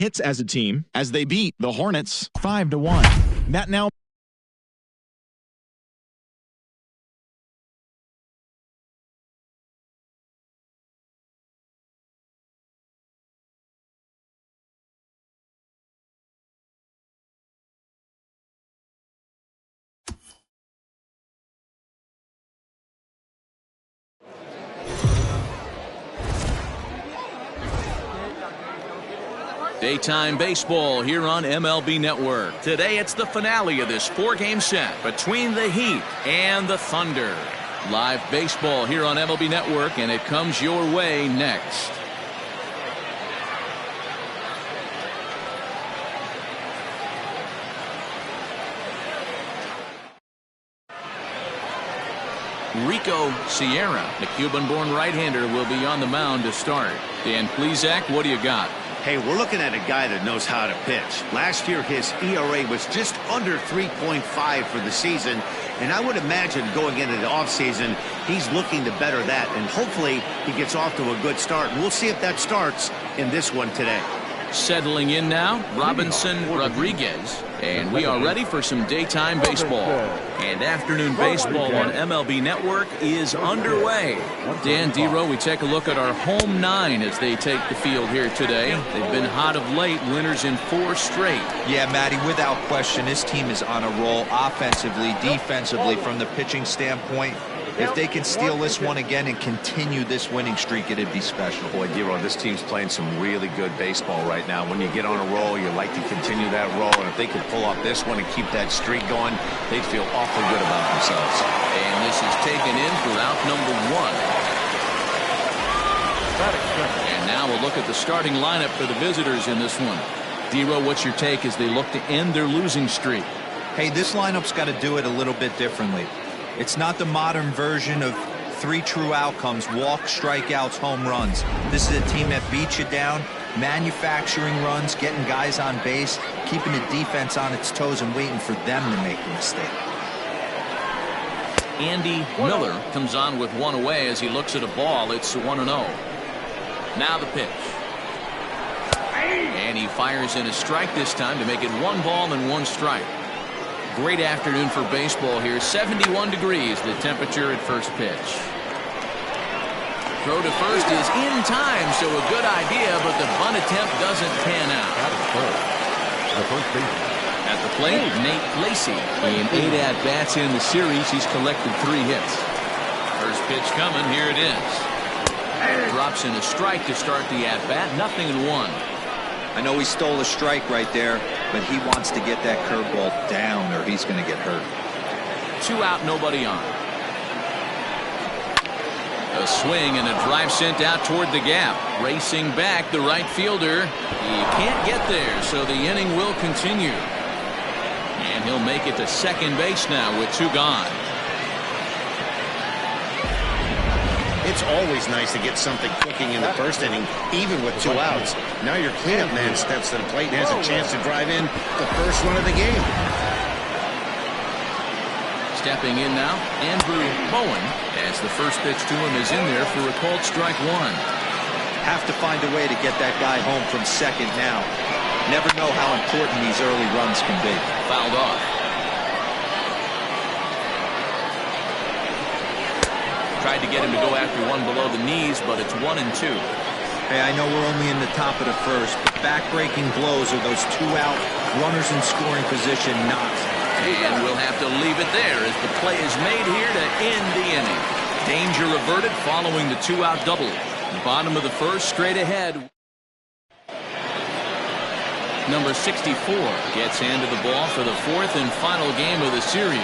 hits as a team as they beat the Hornets 5-1. That now Daytime baseball here on MLB Network. Today it's the finale of this 4-game set between the Heat and the Thunder. Live baseball here on MLB Network, and it comes your way next. Rico Sierra, the Cuban-born right-hander, will be on the mound to start. Dan Plesac, what do you got? Hey, we're looking at a guy that knows how to pitch. Last year, his ERA was just under 3.5 for the season. And I would imagine going into the offseason, he's looking to better that. And hopefully, he gets off to a good start. And we'll see if that starts in this one today. Settling in now, Robinson Rodriguez. And we are ready for some daytime baseball. And afternoon baseball on MLB Network is underway. Dan Dero, we take a look at our home 9 as they take the field here today. They've been hot of late, winners in 4 straight. Yeah, Matty, without question, this team is on a roll offensively, defensively, from the pitching standpoint. If they can steal this one again and continue this winning streak, it'd be special. Boy, Dero, this team's playing some really good baseball right now. When you get on a roll, you like to continue that roll. And if they could pull off this one and keep that streak going, they'd feel awfully good about themselves. And this is taken in for out number 1. And now we'll look at the starting lineup for the visitors in this one. Dero, what's your take as they look to end their losing streak? Hey, this lineup's got to do it a little bit differently. It's not the modern version of 3 true outcomes: walk, strikeouts, home runs. This is a team that beats you down, manufacturing runs, getting guys on base, keeping the defense on its toes and waiting for them to make a mistake. Andy Miller comes on with 1 away as he looks at a ball. It's 1-0. Now the pitch. And he fires in a strike this time to make it 1 ball and 1 strike. Great afternoon for baseball here. 71 degrees the temperature at first pitch. Throw to first is in time, so a good idea, but the bunt attempt doesn't pan out. At the plate, Nate Lacey. In 8 at-bats in the series, he's collected 3 hits. First pitch coming, here it is. Drops in a strike to start the at-bat, 0-1. I know he stole a strike right there, but he wants to get that curveball down or he's going to get hurt. 2 out, nobody on. A swing and a drive sent out toward the gap. Racing back, the right fielder. He can't get there, so the inning will continue. And he'll make it to second base now with 2 gone. It's always nice to get something cooking in the first inning, even with 2 outs. Now your cleanup man steps to the plate and has a chance to drive in the first run of the game. Stepping in now, Andrew Bowen, as the first pitch to him is in there for a called strike 1. Have to find a way to get that guy home from second now. Never know how important these early runs can be. Fouled off. Tried to get him to go after one below the knees, but it's 1-2. Hey, I know we're only in the top of the first, but back-breaking blows are those 2-out runners in scoring position knocks. And we'll have to leave it there as the play is made here to end the inning. Danger averted following the 2-out double. Bottom of the first, straight ahead. Number 64 gets hand of the ball for the 4th and final game of the series.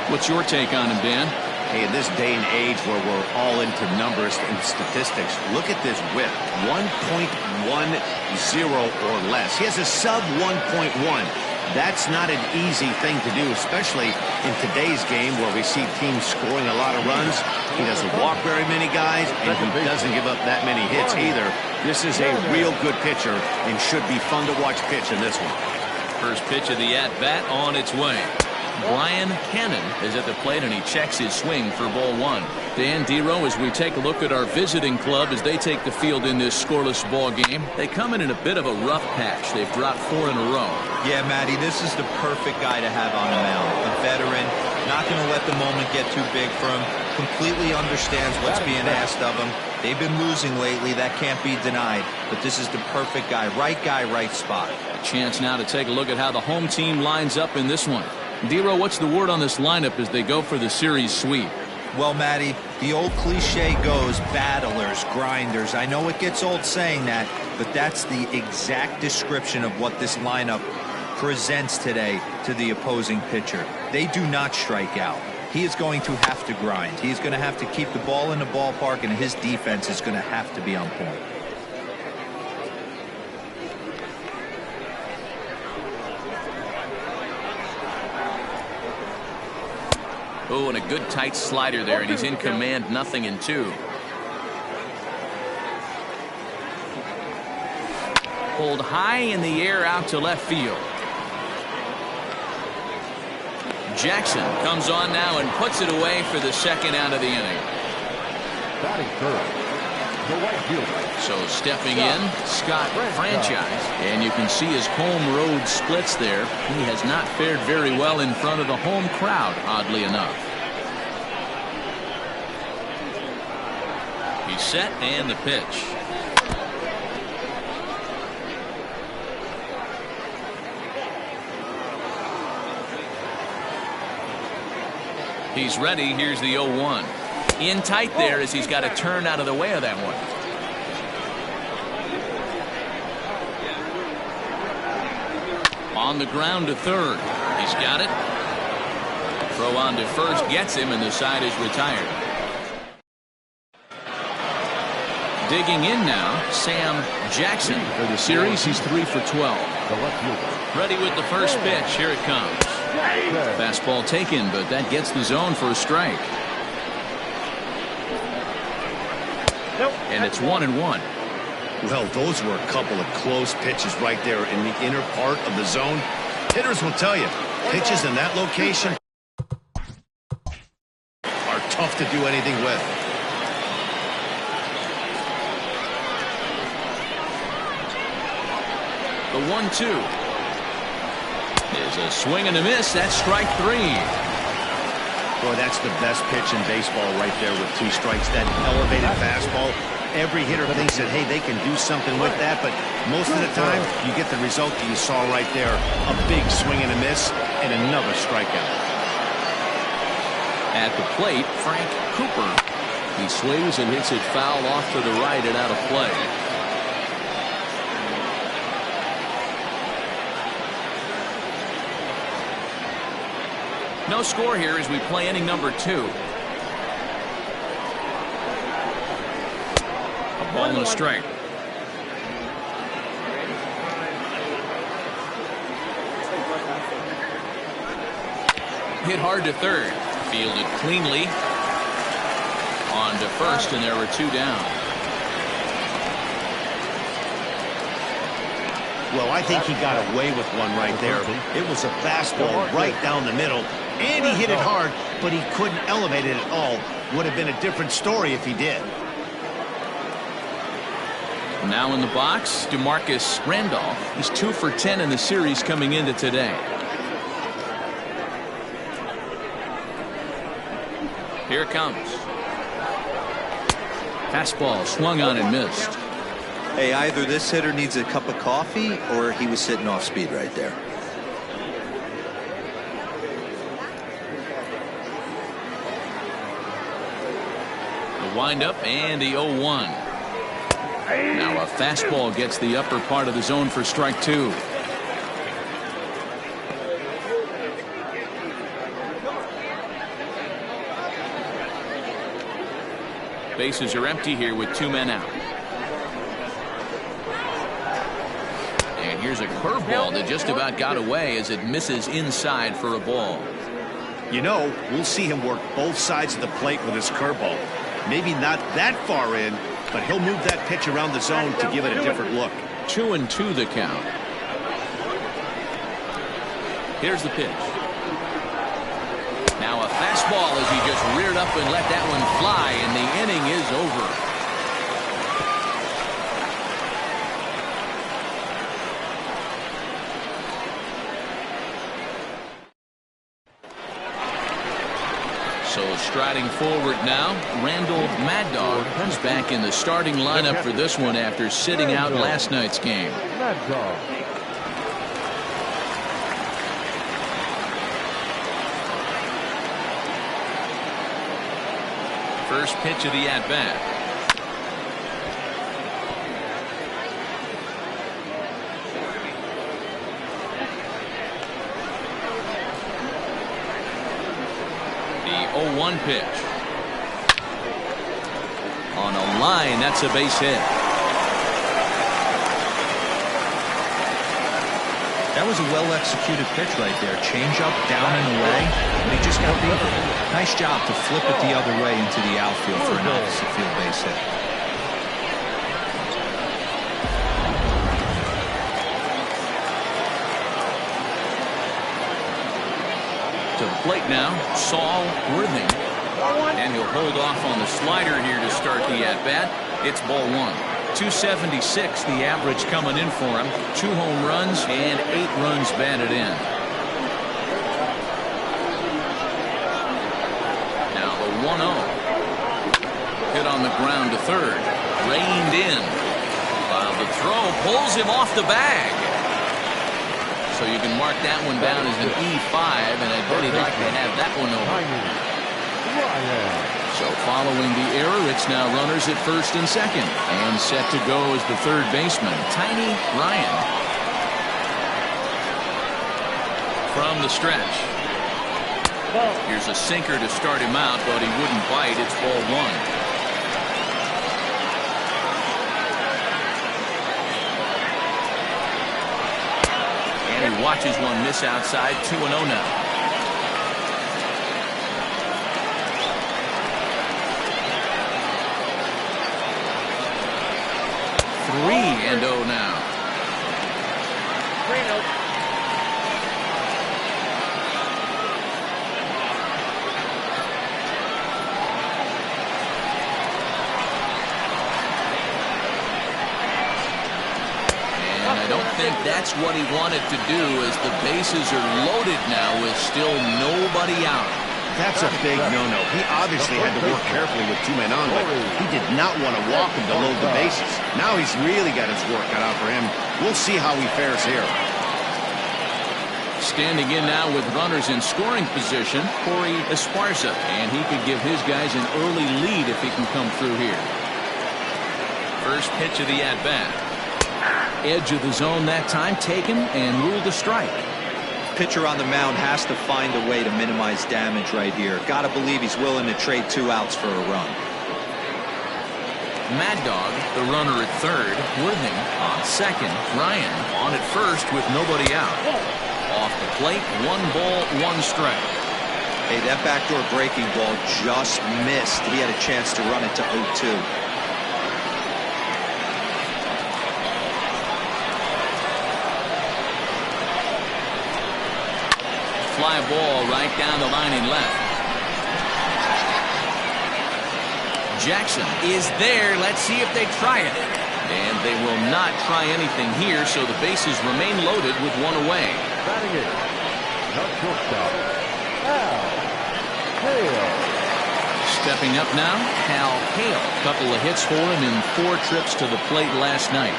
What's your take on him, Dan? Hey, in this day and age where we're all into numbers and statistics, look at this whip, 1.10 or less. He has a sub 1.1. That's not an easy thing to do, especially in today's game where we see teams scoring a lot of runs. He doesn't walk very many guys, and he doesn't give up that many hits either. This is a real good pitcher and should be fun to watch pitch in this one. First pitch of the at-bat on its way. Brian Cannon is at the plate, and he checks his swing for ball one. Dan Dero, as we take a look at our visiting club as they take the field in this scoreless ball game, they come in a bit of a rough patch. They've dropped 4 in a row. Yeah, Matty, this is the perfect guy to have on the mound. A veteran, not going to let the moment get too big for him, completely understands what's being asked of him. They've been losing lately. That can't be denied. But this is the perfect guy, right spot. A chance now to take a look at how the home team lines up in this one. Dero, what's the word on this lineup as they go for the series sweep? Well, Matty, the old cliche goes battlers, grinders. I know it gets old saying that, but that's the exact description of what this lineup presents today to the opposing pitcher. They do not strike out. He is going to have to grind. He's going to have to keep the ball in the ballpark, and his defense is going to have to be on point. Oh, and a good tight slider there, and he's in command, 0-2. Pulled high in the air out to left field. Jackson comes on now and puts it away for the second out of the inning. Batting third, the right fielder. So stepping in, Scott Franchise. And you can see his home road splits there. He has not fared very well in front of the home crowd, oddly enough. He's set, and the pitch. He's ready. Here's the 0-1. In tight there as he's got to turn out of the way of that one. On the ground to third. He's got it. Throw on to first gets him, and the side is retired. Digging in now, Sam Jackson. For the series, he's 3 for 12. The left fielder. Ready with the first pitch. Here it comes. Fastball taken, but that gets the zone for a strike. And it's 1-1. Well, those were a couple of close pitches right there in the inner part of the zone. Hitters will tell you, pitches in that location are tough to do anything with. The 1-2 is a swing and a miss. That's strike 3. Boy, that's the best pitch in baseball right there with 2 strikes. That elevated fastball. Every hitter thinks that, hey, they can do something with that, but most of the time you get the result that you saw right there. A big swing and a miss and another strikeout. At the plate, Frank Cooper. He swings and hits it foul off to the right and out of play. No score here as we play inning number 2. A ball and a strike. Hit hard to third. Fielded cleanly. On to first, and there were 2 down. Well, I think he got away with one right there. It was a fastball right down the middle, and he hit it hard, but he couldn't elevate it at all. Would have been a different story if he did. Now in the box, DeMarcus Randolph. He's 2 for 10 in the series coming into today. Here it comes. Fastball swung on and missed. Hey, either this hitter needs a cup of coffee or he was sitting off speed right there. The windup and the 0-1. Now a fastball gets the upper part of the zone for strike 2. Bases are empty here with 2 men out. And here's a curveball that just about got away as it misses inside for a ball. You know, we'll see him work both sides of the plate with his curveball. Maybe not that far in, but he'll move that pitch around the zone to give it a different look. 2-2 the count. Here's the pitch. Now a fastball as he just reared up and let that one fly, and the inning is over. So striding forward now, Randall Mad Dog is back in the starting lineup for this one after sitting out last night's game. Mad Dog. First pitch of the at-bat. The 0-1 pitch. On a line, that's a base hit. That was a well-executed pitch right there. Change up, down and away, and he just got beat. Nice job to flip it the other way into the outfield for an opposite field base hit. To the plate now, Saul Worthing. And he'll hold off on the slider here to start the at-bat. It's ball one. 276 the average coming in for him. 2 home runs and 8 runs batted in. Now the 1-0. Hit on the ground to third. Reined in. While the throw pulls him off the bag. So you can mark that one down as an E5, and I bet he'd like to have that one over. So following the error, it's now runners at first and second. And set to go is the third baseman, Tiny Ryan. From the stretch. Here's a sinker to start him out, but he wouldn't bite. It's ball one. And he watches one miss outside. 2-0 now. 3-0 now. 3-0. And I don't think that's what he wanted to do, as the bases are loaded now with still nobody out. That's a big no-no. He obviously had to work carefully with 2 men on, but he did not want to walk him to load the bases. Now he's really got his work cut out for him. We'll see how he fares here. Standing in now with runners in scoring position, Corey Esparza, and he could give his guys an early lead if he can come through here. First pitch of the at-bat. Edge of the zone that time, taken and ruled a strike. Pitcher on the mound has to find a way to minimize damage right here. Gotta believe he's willing to trade 2 outs for a run. Mad Dog, the runner at third. Worthing on second. Ryan on at first with nobody out. Off the plate, 1 ball, 1 strike. Hey, that backdoor breaking ball just missed. He had a chance to run it to 0-2. Fly ball right down the line and left. Jackson is there. Let's see if they try it. And they will not try anything here, so the bases remain loaded with 1 away. Batting it. Not shortstop. Hale. Stepping up now, Cal Hale. Couple of hits for him in 4 trips to the plate last night.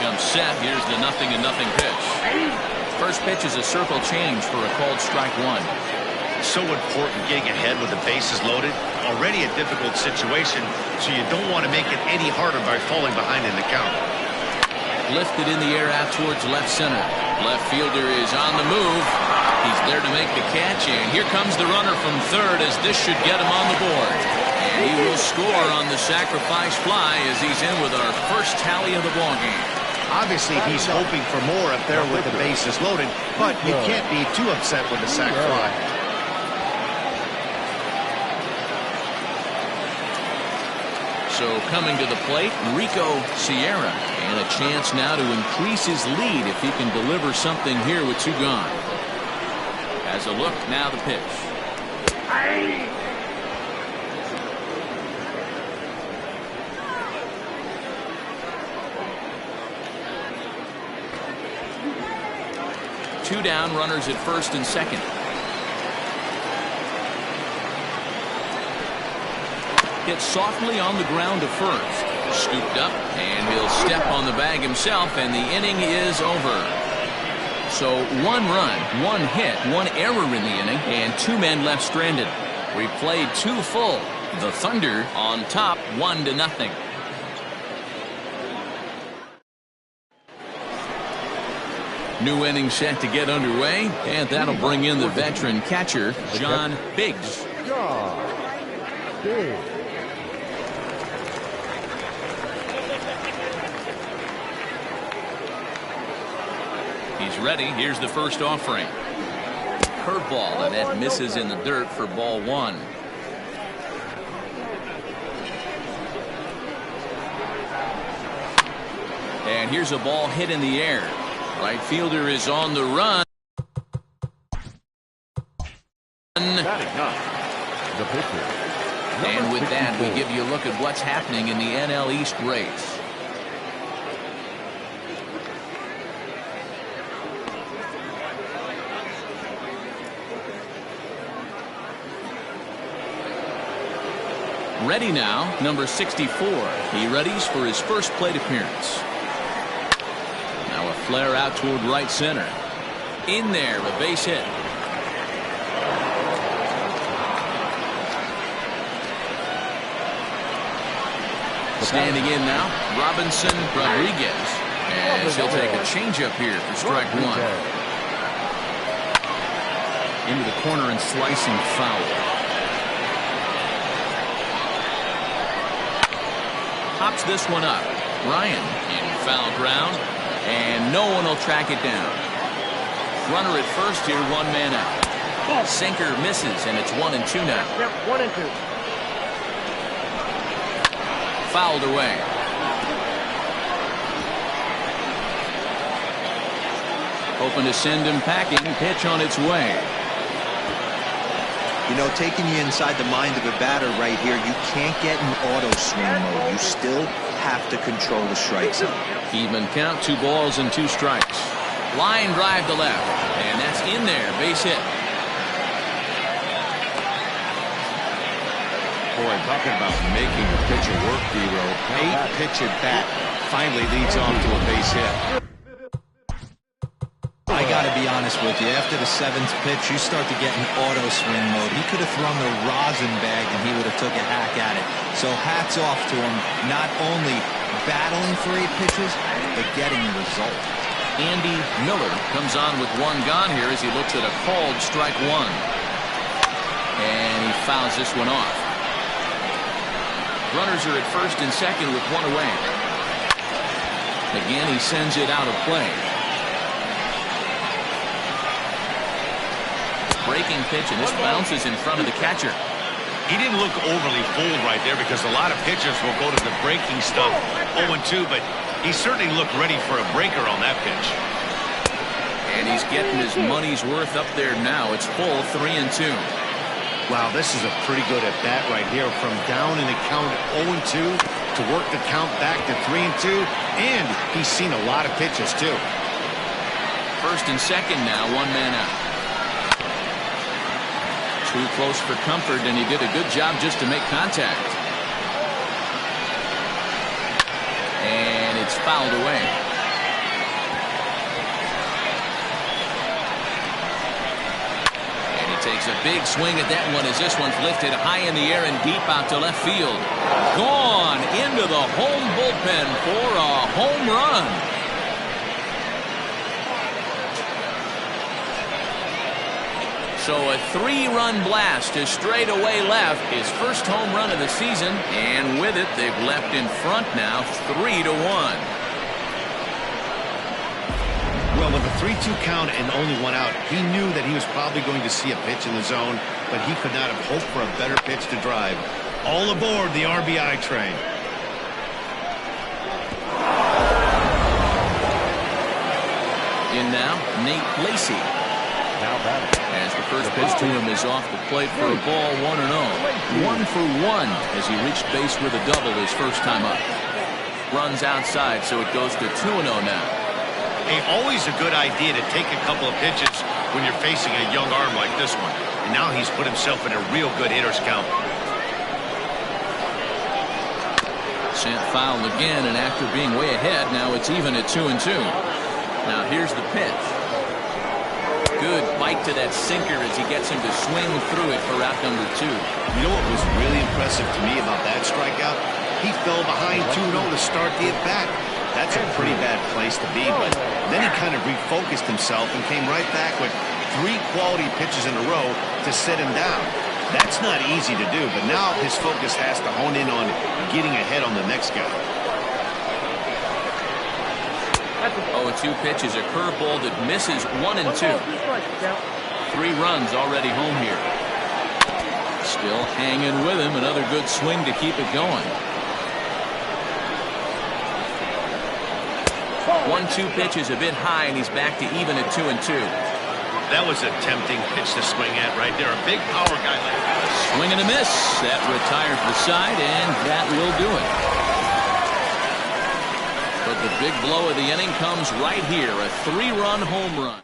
Comes set. Here's the 0-0 pitch. First pitch is a circle change for a called strike 1. So important getting ahead with the bases loaded. Already a difficult situation, so you don't want to make it any harder by falling behind in the count. Lifted in the air out towards left center. Left fielder is on the move. He's there to make the catch, and here comes the runner from third, as this should get him on the board. And he will score on the sacrifice fly as he's in with our first tally of the ballgame. Obviously, he's hoping for more up there with the bases loaded, but you can't be too upset with the sac fly. So coming to the plate, Rico Sierra. And a chance now to increase his lead if he can deliver something here with 2 gone. As a look, now the pitch. Two down, runners at first and second. Hit softly on the ground to first. Scooped up, and he'll step on the bag himself, and the inning is over. So 1 run, 1 hit, 1 error in the inning, and 2 men left stranded. We played 2 full. The Thunder on top 1-0. New inning set to get underway, and that'll bring in the veteran catcher, John Biggs. He's ready. Here's the first offering. Curveball, and that misses in the dirt for ball 1. And here's a ball hit in the air. Right fielder is on the run. And with that, we give you a look at what's happening in the NL East race. Ready now, number 64. He readies for his first plate appearance. Now a flare out toward right center. In there, a base hit. Standing in now, Robinson Rodriguez. As he'll take a changeup here for strike 1. Into the corner and slicing foul. Pops this one up. Ryan in foul ground, and no one will track it down. Runner at first here, 1 man out. Sinker misses, and it's 1-2 now. Yep, 1-2. Fouled away. Hoping to send him packing. Pitch on its way. You know, taking you inside the mind of a batter right here, you can't get in auto swing mode. You still have to control the strike zone. Even count, 2 balls and 2 strikes. Line drive to left, and that's in there. Base hit. Boy, talking about making a pitcher work, Dero. 8-pitch at bat finally leads off to a base hit. I got to be honest with you. After the 7th pitch, you start to get in auto swing mode. He could have thrown the rosin bag, and he would have took a hack at it. So hats off to him, not only battling for 8 pitches, but getting a result. Andy Miller comes on with 1 gone here as he looks at a called strike 1. And he fouls this one off. Runners are at first and second with 1 away. Again, he sends it out of play. Breaking pitch, and this bounces in front of the catcher. He didn't look overly fooled right there because a lot of pitchers will go to the breaking stuff 0-2, but he certainly looked ready for a breaker on that pitch. And he's getting his money's worth up there now. It's full 3-2. Wow, this is a pretty good at bat right here. From down in the count 0-2 to work the count back to 3-2, and he's seen a lot of pitches too. First and second now, 1 man out. Too close for comfort, and he did a good job just to make contact. And it's fouled away. And he takes a big swing at that one as this one's lifted high in the air and deep out to left field. Gone into the home bullpen for a home run. So a 3-run blast to straightaway left, his first home run of the season, and with it they've left in front now 3-1. Well, with a 3-2 count and only 1 out, he knew that he was probably going to see a pitch in the zone, but he could not have hoped for a better pitch to drive. All aboard the RBI train. In now, Nate Lacey. Now batting. As the first pitch to him is off the plate for a ball, 1-0. 1 for 1 as he reached base with a double his first time up. Runs outside, so it goes to 2-0 now. Hey, always a good idea to take a couple of pitches when you're facing a young arm like this one. And now he's put himself in a real good hitter's count. Sent foul again, and after being way ahead, now it's even at 2-2. Now here's the pitch. Good bite to that sinker as he gets him to swing through it for out number 2. You know what was really impressive to me about that strikeout? He fell behind 2-0 to start the at-bat. That's a pretty bad place to be, but then he kind of refocused himself and came right back with 3 quality pitches in a row to sit him down. That's not easy to do, but now his focus has to hone in on getting ahead on the next guy. 0-2 pitch is a curveball that misses 1 and 2. 3 runs already home here. Still hanging with him. Another good swing to keep it going. 1-2 pitch is a bit high, and he's back to even at 2-2. That was a tempting pitch to swing at right there. A big power guy like that. Swing and a miss. That retires the side, and that will do it. But the big blow of the inning comes right here. A 3-run home run.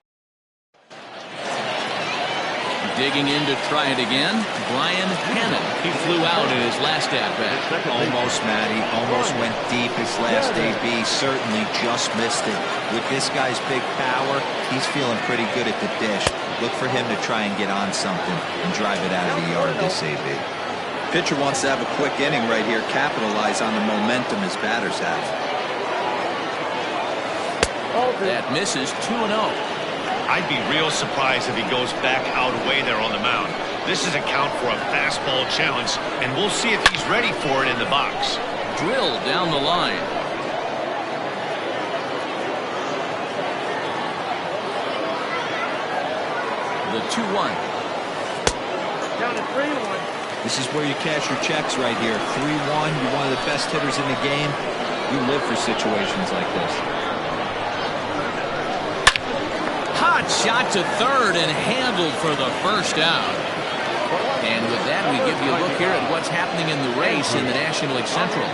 Digging in to try it again, Brian Hannon. He flew out in his last at-bat. Almost, Matty. Almost went deep his last AB. Certainly just missed it. With this guy's big power, he's feeling pretty good at the dish. Look for him to try and get on something and drive it out of the yard this AB. Pitcher wants to have a quick inning right here. Capitalize on the momentum his batters have. That misses 2-0. I'd be real surprised if he goes back out away there on the mound. This is a count for a fastball challenge, and we'll see if he's ready for it in the box. Drilled down the line. The 2-1. Down to 3-1. This is where you cash your checks right here. 3-1. You're one of the best hitters in the game. You live for situations like this. Hot shot to third and handled for the first out. And with that, we give you a look here at what's happening in the race in the National League Central.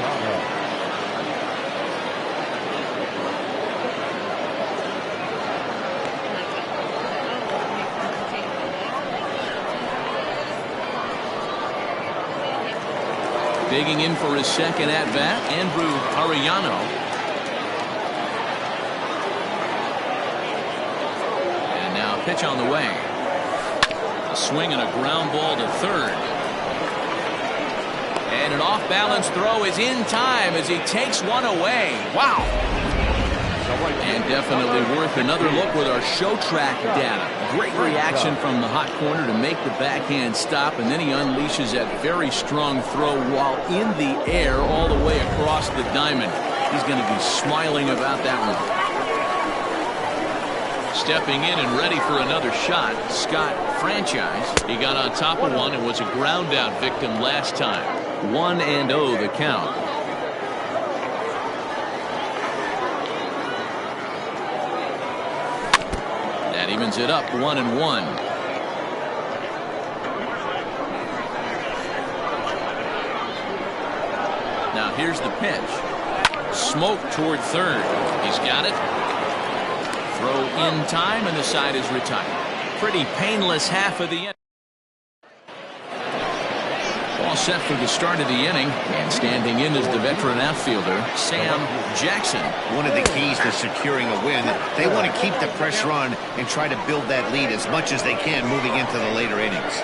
Digging in for his second at-bat, Andrew Arellano. Pitch on the way. A swing and a ground ball to third. And an off-balance throw is in time as he takes one away. Wow. And definitely worth another look with our show track data. Great reaction from the hot corner to make the backhand stop, and then he unleashes that very strong throw while in the air all the way across the diamond. He's going to be smiling about that one. Stepping in and ready for another shot, Scott Franchise. He got on top of one and was a ground out victim last time. 1-0 the count. That evens it up 1-1. Now here's the pitch. Smoke toward third. He's got it. Throw in time, and the side is retired. Pretty painless half of the inning. All set for the start of the inning, and standing in is the veteran outfielder, Sam Jackson. One of the keys to securing a win, they want to keep the pressure on and try to build that lead as much as they can moving into the later innings.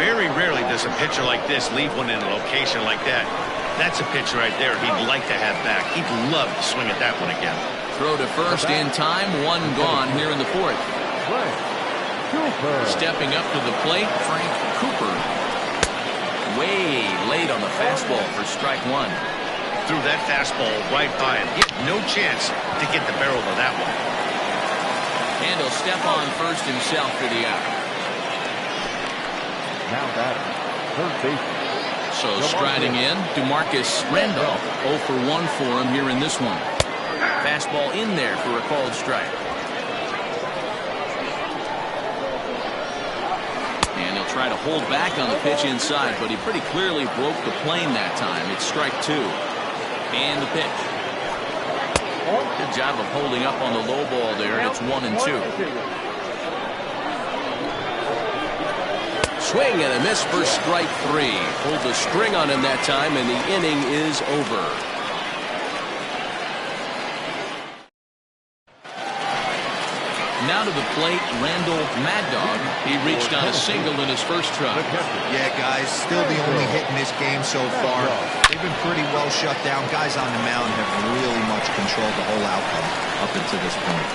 Very rarely does a pitcher like this leave one in a location like that. That's a pitch right there he'd like to have back. He'd love to swing at that one again. Throw to first in time, one gone here in the fourth. Stepping up to the plate, Frank Cooper. Way late on the fastball for strike one. Threw that fastball right by him. He had no chance to get the barrel of that one. And he'll step on first himself for the out. Now batting, third baseman. So striding in, DeMarcus Randolph. 0 for 1 for him here in this one. Fastball in there for a called strike. Try to hold back on the pitch inside, but he pretty clearly broke the plane that time. It's strike 2. And the pitch. Good job of holding up on the low ball there, and it's 1-2. Swing and a miss for strike 3. Pulled the string on him that time, and the inning is over. Now to the plate, Randall Mad Dog. He reached on a single in his first try. Yeah, guys, still the only hit in this game so far. They've been pretty well shut down. Guys on the mound have really much controlled the whole outcome up until this point.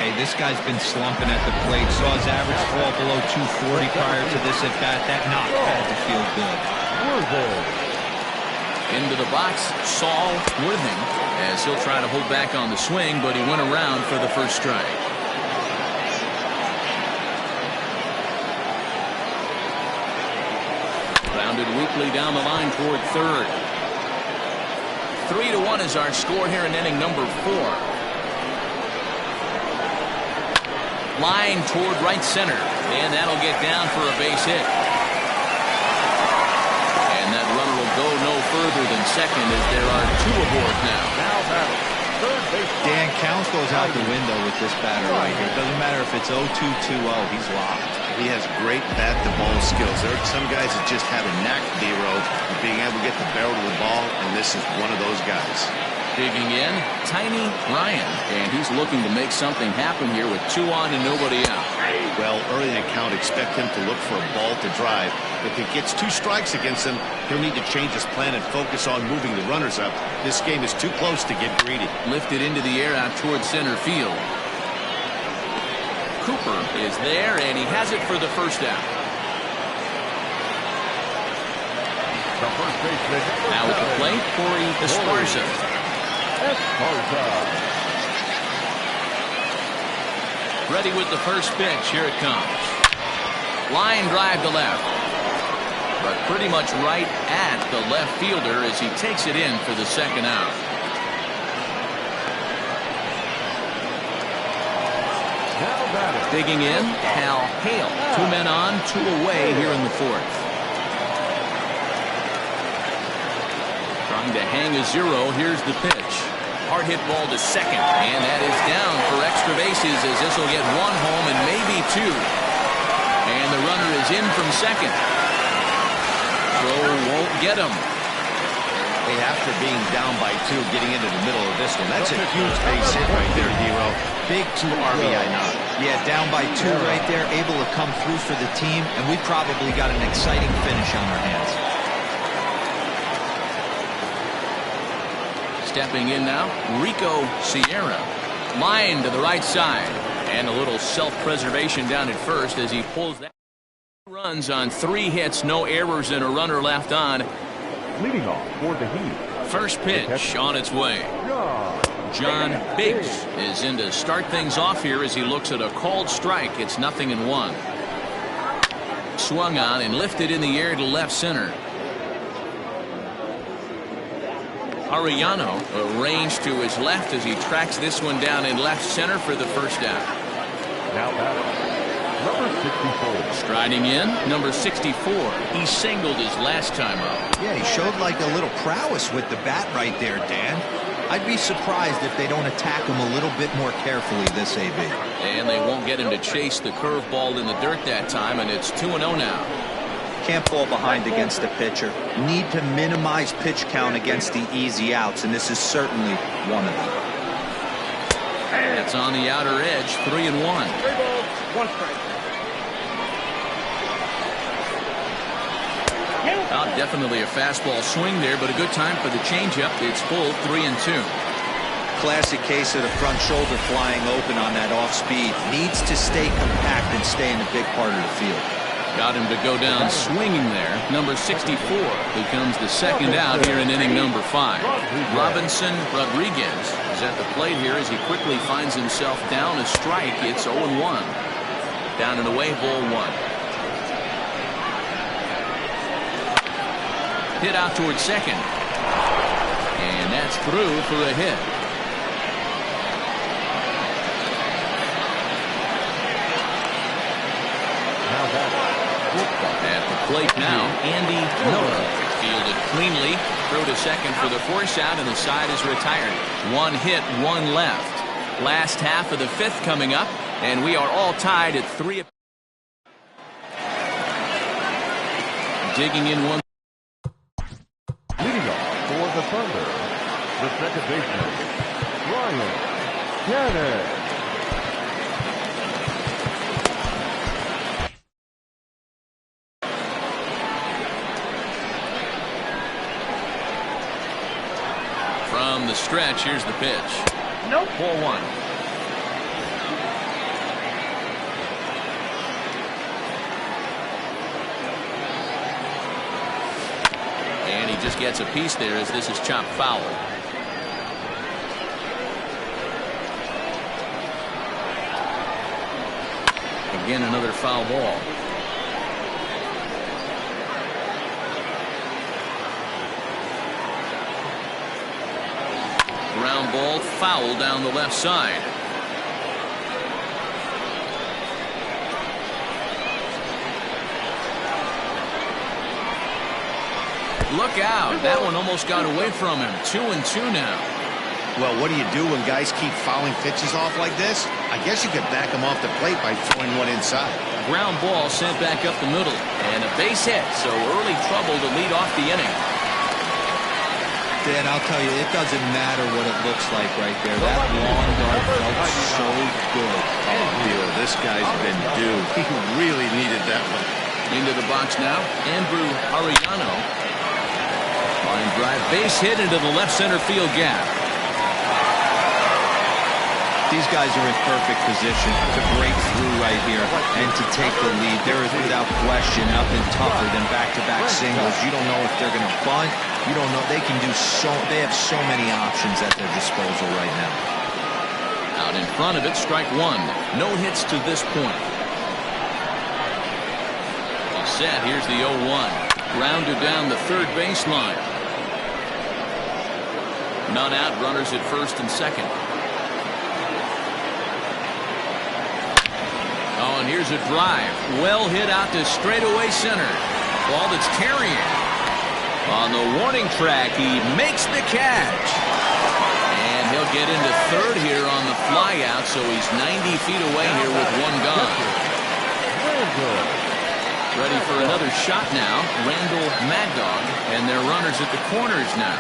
Hey, this guy's been slumping at the plate. Saw his average fall below 240 prior to this at bat. That knock had to feel good. Into the box, Saul with him as he'll try to hold back on the swing, but he went around for the first strike. Grounded weakly down the line toward third. 3-1 is our score here in inning number 4. Line toward right center, and that'll get down for a base hit. And that runner will go no further than second as there are 2 aboard now. Dan, counts goes out the window with this batter right here. Doesn't matter if it's 0-2, 2-0, he's locked. He has great bat-to-ball skills. There are some guys that just have a knack, D-Row, of being able to get the barrel of the ball, and this is one of those guys. Digging in, Tiny Ryan, and he's looking to make something happen here with 2 on and nobody out. Well, early in the count, expect him to look for a ball to drive. If he gets 2 strikes against him, he'll need to change his plan and focus on moving the runners up. This game is too close to get greedy. Lifted into the air out towards center field. Cooper is there, and he has it for the first out. Now at the plate, Corey Esparza. Ready with the first pitch. Here it comes. Line drive to left, but pretty much right at the left fielder as he takes it in for the second out. Digging in, Hal Hale. 2 men on, 2 away here in the 4th. Trying to hang a 0. Here's the pitch. Hard hit ball to second, and that is down for extra bases as this will get 1 home and maybe 2. And the runner is in from second. Throw won't get him. Hey, after being down by 2, getting into the middle of this one, that's a huge base hit right there, D-Row. Big 2 RBI knock. Yeah, down by 2 right there, able to come through for the team, and we probably got an exciting finish on our hands. Stepping in now, Rico Sierra. Line to the right side, and a little self-preservation down at first as he pulls that. Runs on 3 hits, no errors, and a runner left on. Leading off for the Heat. First pitch on its way. John Biggs is in to start things off here as he looks at a called strike. It's 0-1. Swung on and lifted in the air to left center. Arellano arranged to his left as he tracks this one down in left center for the first out. Now batting, number 64. Striding in, number 64. He singled his last time up. Yeah, he showed like a little prowess with the bat right there, Dan. I'd be surprised if they don't attack him a little bit more carefully this AB. And they won't get him to chase the curveball in the dirt that time, and it's 2-0 now. Can't fall behind against the pitcher. Need to minimize pitch count against the easy outs, and this is certainly one of them. That's on the outer edge, 3-1. 3 balls, 1 strike. Definitely a fastball swing there, but a good time for the changeup. It's full, 3-2. Classic case of the front shoulder flying open on that off speed. Needs to stay compact and stay in a big part of the field. Got him to go down swinging there. Number 64 becomes the second out here in inning number 5. Robinson Rodriguez is at the plate here as he quickly finds himself down a strike. It's 0-1. Down and away, ball 1. Hit out towards second. And that's through for a hit. plate now, Andy Miller. Fielded cleanly. Throw to second for the force out, and the side is retired. One hit, one left. Last half of the fifth coming up, and we are all tied at 3. Digging in one. Leading off for the Thunder, the second baseman, Ryan Cannon. From the stretch, here's the pitch. Nope. 4-1. And he just gets a piece there as this is chopped foul. Again, another foul ball. Ground ball, foul down the left side. Look out. That one almost got away from him. 2-2 now. Well, what do you do when guys keep fouling pitches off like this? I guess you could back them off the plate by throwing one inside. Ground ball sent back up the middle. And a base hit, so early trouble to lead off the inning. Dan, I'll tell you, it doesn't matter what it looks like right there. That lawn dart felt so good. Oh, this guy's been due. He really needed that one. Into the box now, Andrew Arellano. Line drive, base hit into the left center field gap. These guys are in perfect position to break through right here and to take the lead. There is without question nothing tougher than back-to-back singles. You don't know if they're going to bunt. You don't know. They can do so. They have so many options at their disposal right now. Out in front of it, strike one. No hits to this point. He's set. Here's the 0-1. Grounded down the third baseline. None out. Runners at first and second. Oh, and here's a drive. Well hit out to straightaway center. Ball that's carrying. On the warning track, he makes the catch. And he'll get into third here on the flyout, so he's 90 feet away here with one gone. Ready for another shot now. Randall Mad Dog, and their runners at the corners now.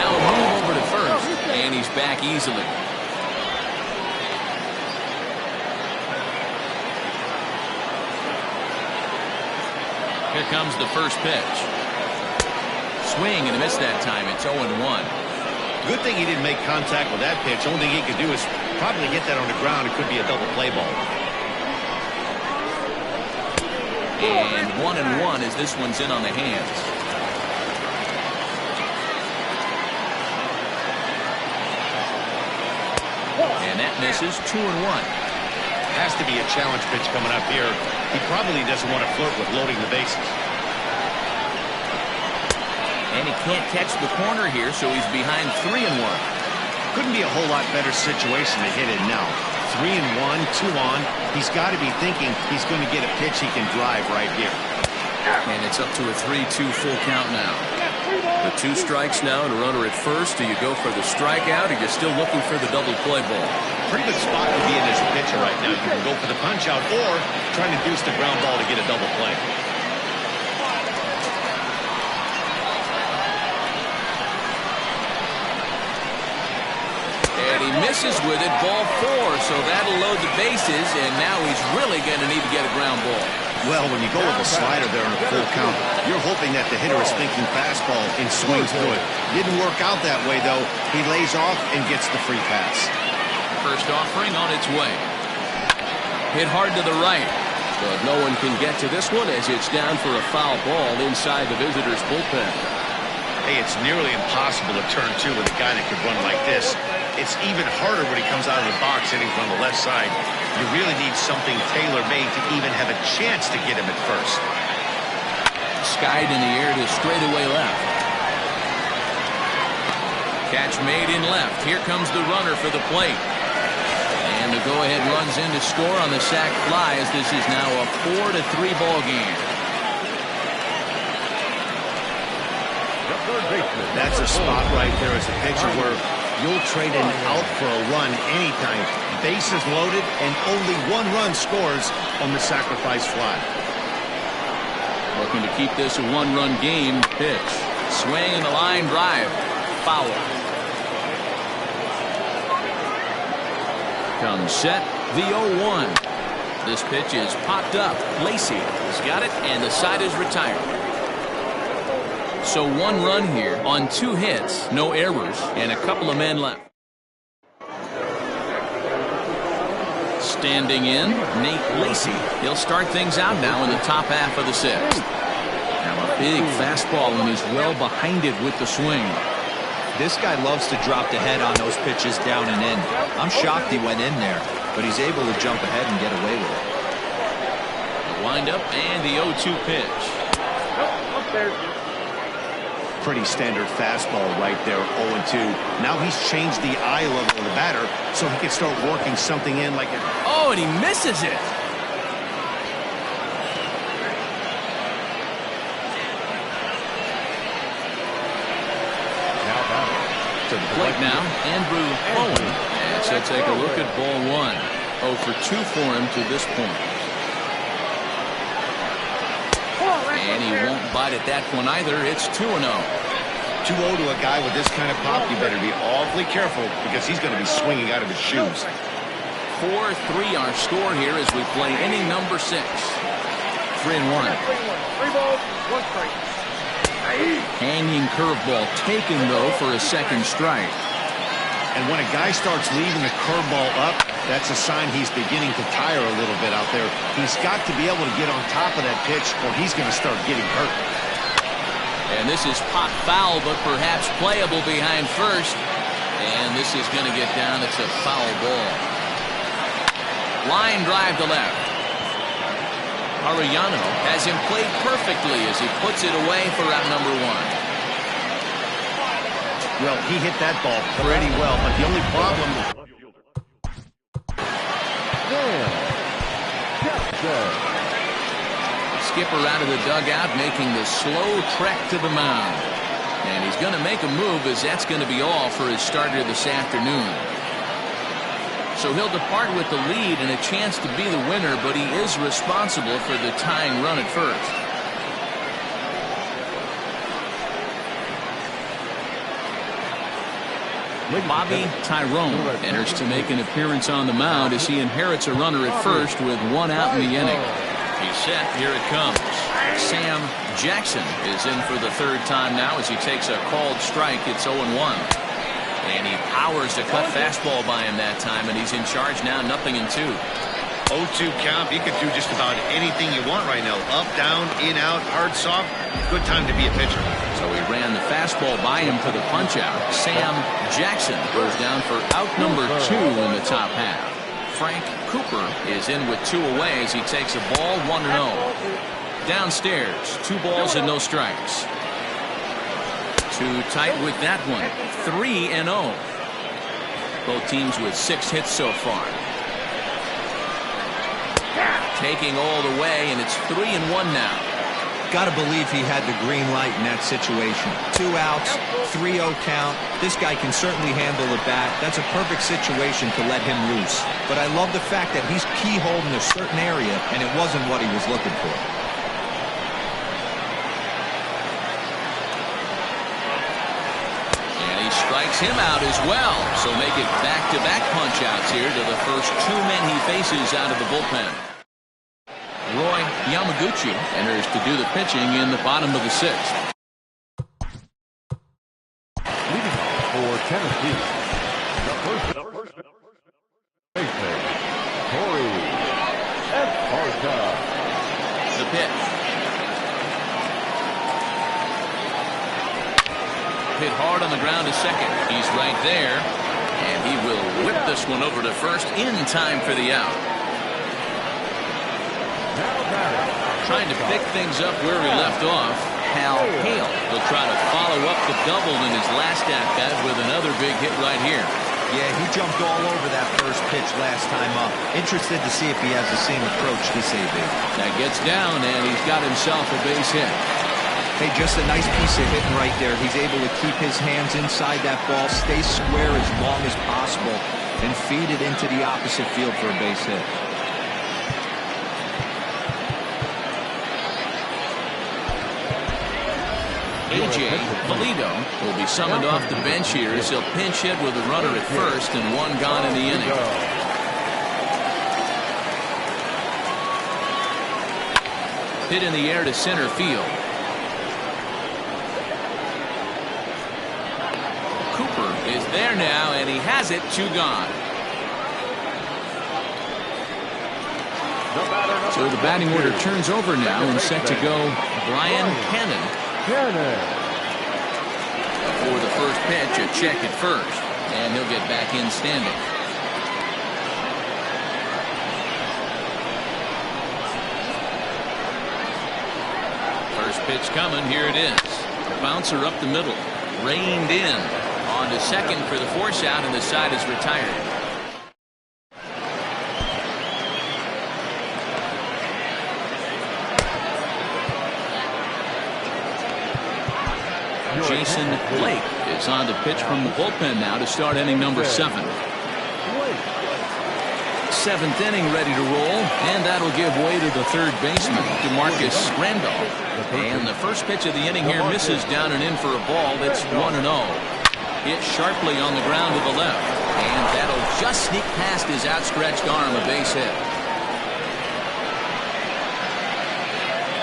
Now a move over to first, and he's back easily. Here comes the first pitch. Swing and a miss that time. It's 0-1. Good thing he didn't make contact with that pitch. Only thing he could do is probably hit that on the ground. It could be a double play ball. And 1-1 as this one's in on the hands. And that misses. 2-1. Has to be a challenge pitch coming up here. He probably doesn't want to flirt with loading the bases. And he can't catch the corner here, so he's behind 3-1. Couldn't be a whole lot better situation to hit it now. 3-1, 2 on. He's got to be thinking he's going to get a pitch he can drive right here. And it's up to a 3-2 full count now. The 2 strikes now and a runner at first. Do you go for the strikeout, or you're still looking for the double play ball? Pretty good spot to be in as a pitcher right now. You can go for the punch out or try to deuce the ground ball to get a double play. And he misses with it. Ball 4, so that'll load the bases, and now he's really going to need to get a ground ball. Well, when you go with a slider there on a full count, you're hoping that the hitter is thinking fastball and swings through it. Didn't work out that way, though. He lays off and gets the free pass. First offering on its way. Hit hard to the right, but no one can get to this one as it's down for a foul ball inside the visitors' bullpen. Hey, it's nearly impossible to turn 2 with a guy that can run like this. It's even harder when he comes out of the box hitting from the left side. You really need something tailor-made to even have a chance to get him at first. Skied in the air to straightaway left. Catch made in left. Here comes the runner for the plate. And the go-ahead runs in to score on the sac fly, as this is now a 4-3 ball game. That's a spot right there as a pitcher where you'll trade an out for a run anytime. Bases loaded and only one run scores on the sacrifice fly. Looking to keep this a one-run game. Pitch. Swing and the line drive. Foul. Comes set. The 0-1. This pitch is popped up. Lacey has got it, and the side is retired. So one run here on 2 hits, no errors, and a couple of men left. Standing in, Nate Lacey. He'll start things out now in the top half of the 6th. Now a big fastball, and he's well behind it with the swing. This guy loves to drop the head on those pitches down and in. I'm shocked he went in there, but he's able to jump ahead and get away with it. The windup and the 0-2 pitch. Pretty standard fastball right there, 0-2. Now he's changed the eye level of the batter so he can start working something in like a... Oh, and he misses it. To the plate now, Andrew Owen. And so take a look at ball 1. 0 for 2 for him to this point. And he won't bite at that one either. It's 2-0. 2-0 to a guy with this kind of pop. You better be awfully careful because he's going to be swinging out of his shoes. 4-3 our score here as we play inning number 6. 3-1. 3 balls, 1 strike. Hanging curveball taken though for a second strike. And when a guy starts leaving the curveball up, that's a sign he's beginning to tire a little bit out there. He's got to be able to get on top of that pitch or he's going to start getting hurt. And this is pop foul, but perhaps playable behind first. And this is going to get down. It's a foul ball. Line drive to left. Arellano has him played perfectly as he puts it away for out number 1. Well, he hit that ball pretty well, but the only problem... Skipper out of the dugout making the slow trek to the mound. And he's going to make a move as that's going to be all for his starter this afternoon. So he'll depart with the lead and a chance to be the winner, but he is responsible for the tying run at first. Bobby Tyrone enters to make an appearance on the mound as he inherits a runner at first with 1 out in the inning. He's set. Here it comes. Sam Jackson is in for the 3rd time now as he takes a called strike. It's 0-1. And he powers the cut fastball by him that time, and he's in charge now, 0-2. 0-2 count. You could do just about anything you want right now. Up, down, in, out, hard, soft. Good time to be a pitcher. So he ran the fastball by him to the punch-out. Sam Jackson goes down for out number 2 in the top half. Frank Cooper is in with 2 away as he takes a ball, 1-0. Downstairs, 2 balls and no strikes. Too tight with that one. 3-0. Both teams with 6 hits so far. Taking all the way, and it's 3-1 now. Got to believe he had the green light in that situation. 2 outs, 3-0 count. This guy can certainly handle the bat. That's a perfect situation to let him loose. But I love the fact that he's keyholed in a certain area, and it wasn't what he was looking for. Strikes him out as well. So make it back-to-back punch-outs here to the first 2 men he faces out of the bullpen. Roy Yamaguchi enters to do the pitching in the bottom of the 6th. Leading off for Tennessee, the first baseman, Corey Esparza. The pitch. Hit hard on the ground to second. He's right there, and he will whip this one over to first in time for the out. Trying to pick things up where he left off, Hal Hale will try to follow up the double in his last at-bat with another big hit right here. Yeah, he jumped all over that first pitch last time up. Interested to see if he has the same approach this AB. That gets down, and he's got himself a base hit. Hey, just a nice piece of hitting right there. He's able to keep his hands inside that ball, stay square as long as possible, and feed it into the opposite field for a base hit. A.J. Polito will be summoned off the bench here as he'll pinch hit with a runner at first and one gone in the inning. Hit in the air to center field. Cooper is there now, and he has it. Two gone. So the batting order turns over now, and set to go Brian Cannon. For the first pitch, a check at first, and he'll get back in standing. First pitch coming, here it is. Bouncer up the middle, reined in. On to second for the force out, and the side is retired. Jason Blake is on the pitch from the bullpen now to start inning number 7. Seventh inning ready to roll, and that'll give way to the third baseman, DeMarcus Randolph. And the first pitch of the inning here misses down and in for a ball. It's 1-0. Hit sharply on the ground to the left, and that'll just sneak past his outstretched arm, a base hit.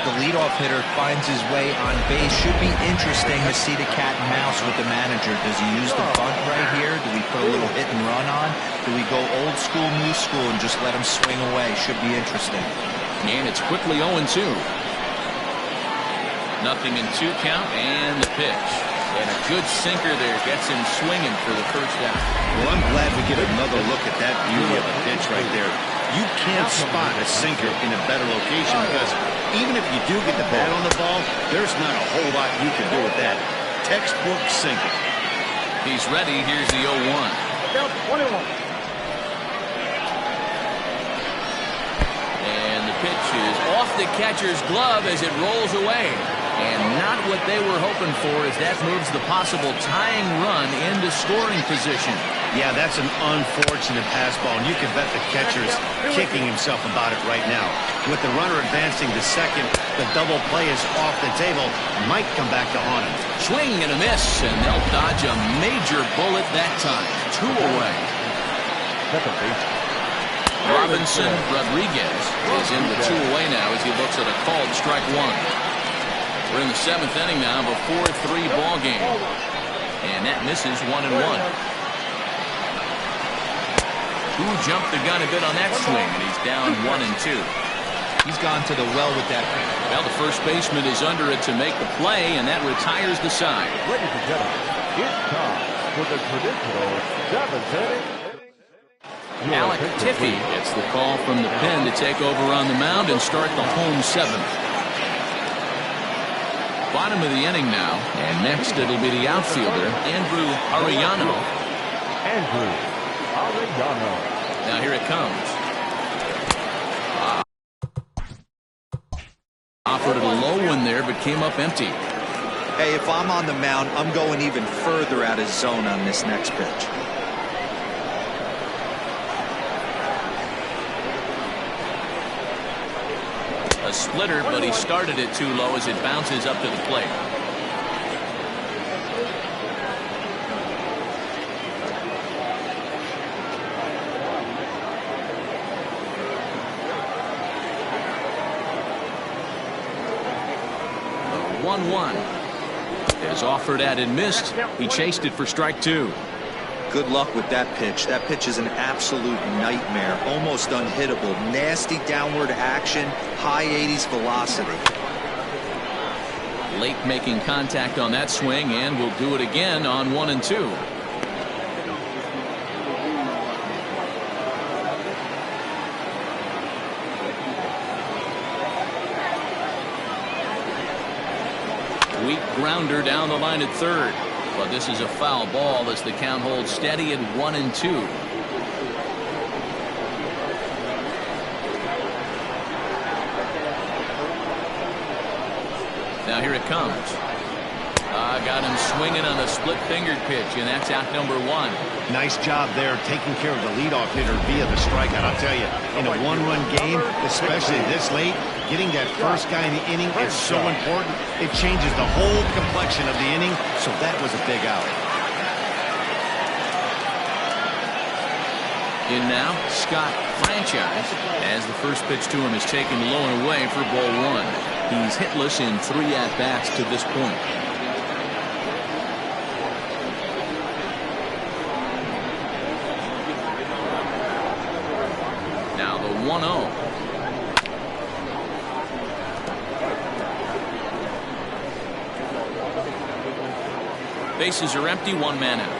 The leadoff hitter finds his way on base. Should be interesting to see the cat and mouse with the manager. Does he use the bunt right here? Do we put a little hit and run on? Do we go old school, new school, and just let him swing away? Should be interesting. And it's quickly 0-2. Nothing in 2 count, and the pitch. And a good sinker there gets him swinging for the first out. Well, I'm glad we get another look at that beauty of a pitch right there. You can't spot a sinker in a better location because even if you do get the bat on the ball, there's not a whole lot you can do with that. Textbook sinker. He's ready. Here's the 0-1. Count 21. And the pitch is off the catcher's glove as it rolls away. And not what they were hoping for as that moves the possible tying run into scoring position. Yeah, that's an unfortunate pass ball, and you can bet the catcher's kicking himself about it right now. With the runner advancing to second, the double play is off the table. Might come back to haunt him. Swing and a miss, and they'll dodge a major bullet that time. 2 away. Robinson Rodriguez is in the 2 away now as he looks at a called strike 1. We're in the 7th inning now of a 4-3 ball game. And that misses 1-1. Who jumped the gun a bit on that swing, and he's down 1-2. He's gone to the well with that. Well, the first baseman is under it to make the play, and that retires the side. Ladies and gentlemen, it's time for the traditional 7th inning. Alec Tiffy gets the call from the pen to take over on the mound and start the home 7th. Bottom of the inning now, and next it'll be the outfielder, Andrew Arellano. Andrew Arellano. Now here it comes. Offered a low one there, but came up empty. Hey, if I'm on the mound, I'm going even further out of zone on this next pitch. A splitter, but he started it too low as it bounces up to the plate. The 1-1 is offered at and missed. He chased it for strike 2. Good luck with that pitch. That pitch is an absolute nightmare. Almost unhittable. Nasty downward action. High 80s velocity. Late making contact on that swing, and will do it again on 1 and 2. Weak grounder down the line at third. But this is a foul ball as the count holds steady at 1-2. Now here it comes. Got him swinging on a split-fingered pitch, and that's out number 1. Nice job there taking care of the leadoff hitter via the strikeout. I'll tell you, in a one-run game, especially this late, getting that first guy in the inning is so important. It changes the whole complexion of the inning, so that was a big out. In now, Scott Franchise, as the first pitch to him is taken low and away for ball 1. He's hitless in 3 at-bats to this point. Now the 1-0. Bases are empty, 1 man out.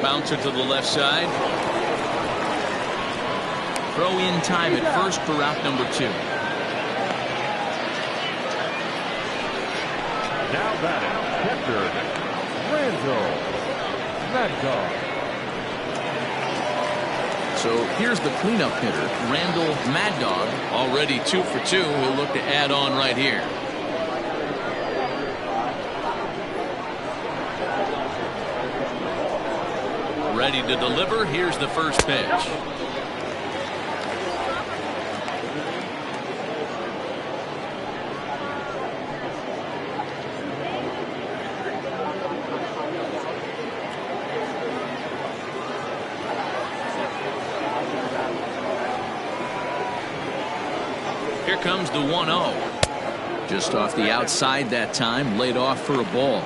Bouncer to the left side. Throw in time at first for out number 2. Now batting, catcher, Randall Mad Dog. So here's the cleanup hitter, Randall Mad Dog, already 2 for 2. He'll look to add on right here. Ready to deliver. Here's the first pitch. Here comes the 1-0. Just off the outside that time, laid off for a ball.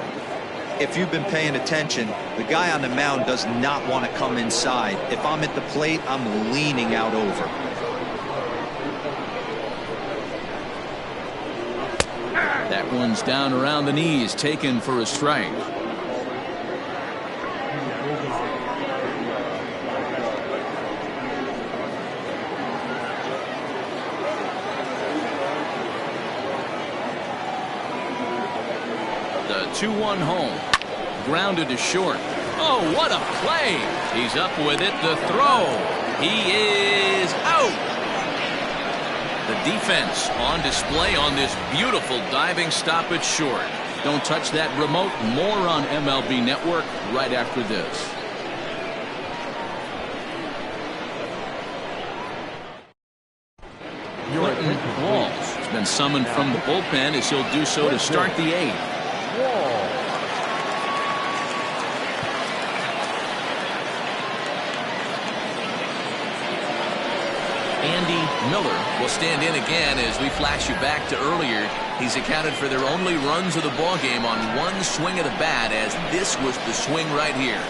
If you've been paying attention, the guy on the mound does not want to come inside. If I'm at the plate, I'm leaning out over. That one's down around the knees, taken for a strike. The 2-1 home. Grounded to short. Oh, what a play. He's up with it. The throw. He is out. The defense on display on this beautiful diving stop at short. Don't touch that remote. More on MLB Network right after this. Clifton Walls has been summoned from the bullpen as he'll do so to start the 8th. Andy Miller will stand in again as we flash you back to earlier. He's accounted for their only runs of the ball game on 1 swing of the bat, as this was the swing right here.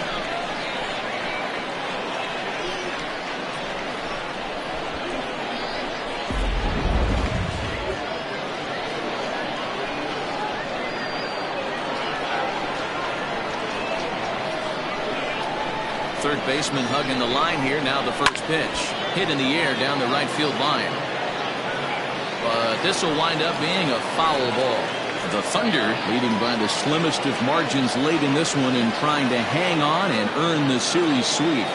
Third baseman hugging the line here. Now the first pitch. Hit in the air down the right field line. But this will wind up being a foul ball. The Thunder leading by the slimmest of margins late in this one and trying to hang on and earn the series sweep.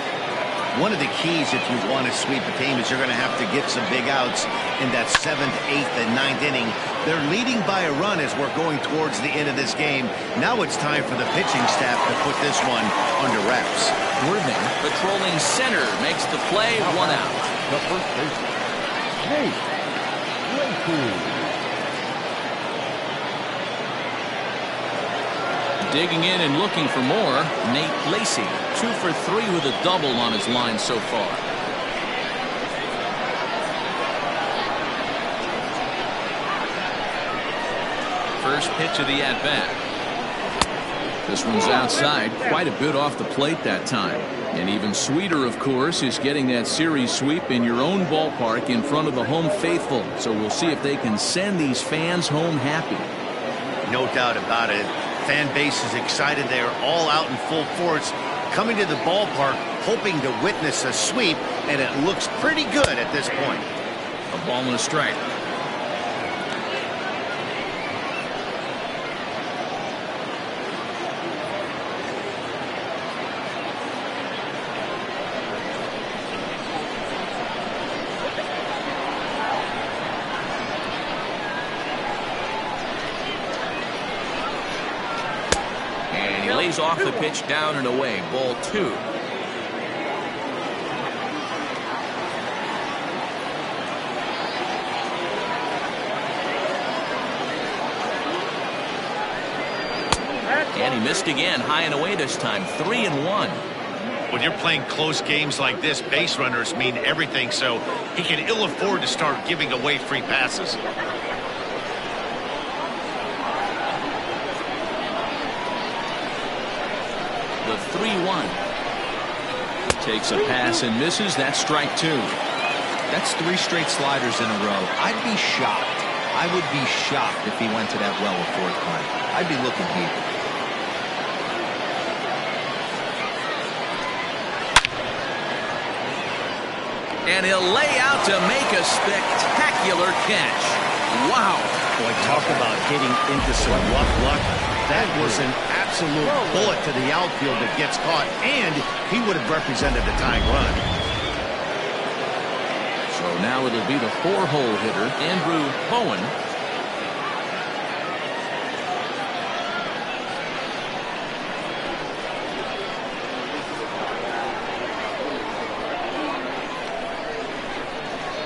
One of the keys if you want to sweep a team is you're going to have to get some big outs in that 7th, 8th, and 9th inning. They're leading by a run as we're going towards the end of this game. Now it's time for the pitching staff to put this one under wraps. Worthing patrolling center makes the play, 1 out. The first baseman, Nate Lacey. Digging in and looking for more, Nate Lacey, 2 for 3 with a double on his line so far. First pitch of the at-bat. This one's outside, quite a bit off the plate that time. And even sweeter, of course, is getting that series sweep in your own ballpark in front of the home faithful. So we'll see if they can send these fans home happy. No doubt about it. Fan base is excited. They are all out in full force, coming to the ballpark, hoping to witness a sweep, and it looks pretty good at this point. A ball and a strike. And he lays off the pitch down and away. Ball 2. And he missed again, high and away this time. 3-1. When you're playing close games like this, base runners mean everything, so he can ill afford to start giving away free passes. The 3-1. Takes a pass and misses. That's strike 2. That's 3 straight sliders in a row. I'd be shocked. I would be shocked if he went to that well a 4th time. I'd be looking deep. And he'll lay out to make a spectacular catch. Wow. Boy, talk about hitting into some rough luck. That was an absolute bullet to the outfield that gets caught, and he would have represented the tying run. So now it'll be the 4-hole hitter, Andrew Bowen.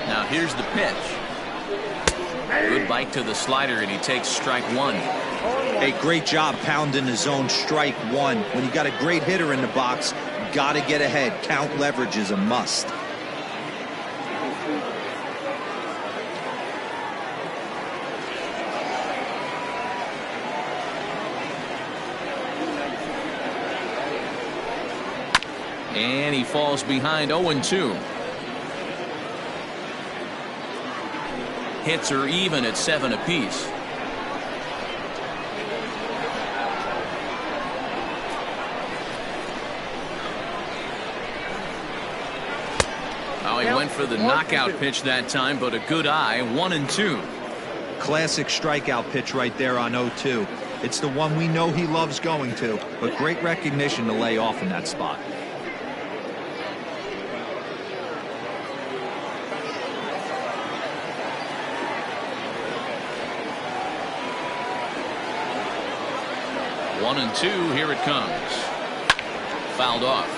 Now here's the pitch. Good bite to the slider, and he takes strike 1. Hey, great job pounding his own strike 1. When you got a great hitter in the box, got to get ahead. Count leverage is a must. And he falls behind 0-2. Hits are even at 7 apiece. Oh, he went for the knockout pitch that time, but a good eye. 1-2. Classic strikeout pitch right there on 0-2. It's the one we know he loves going to, but great recognition to lay off in that spot. One and 2, here it comes. Fouled off.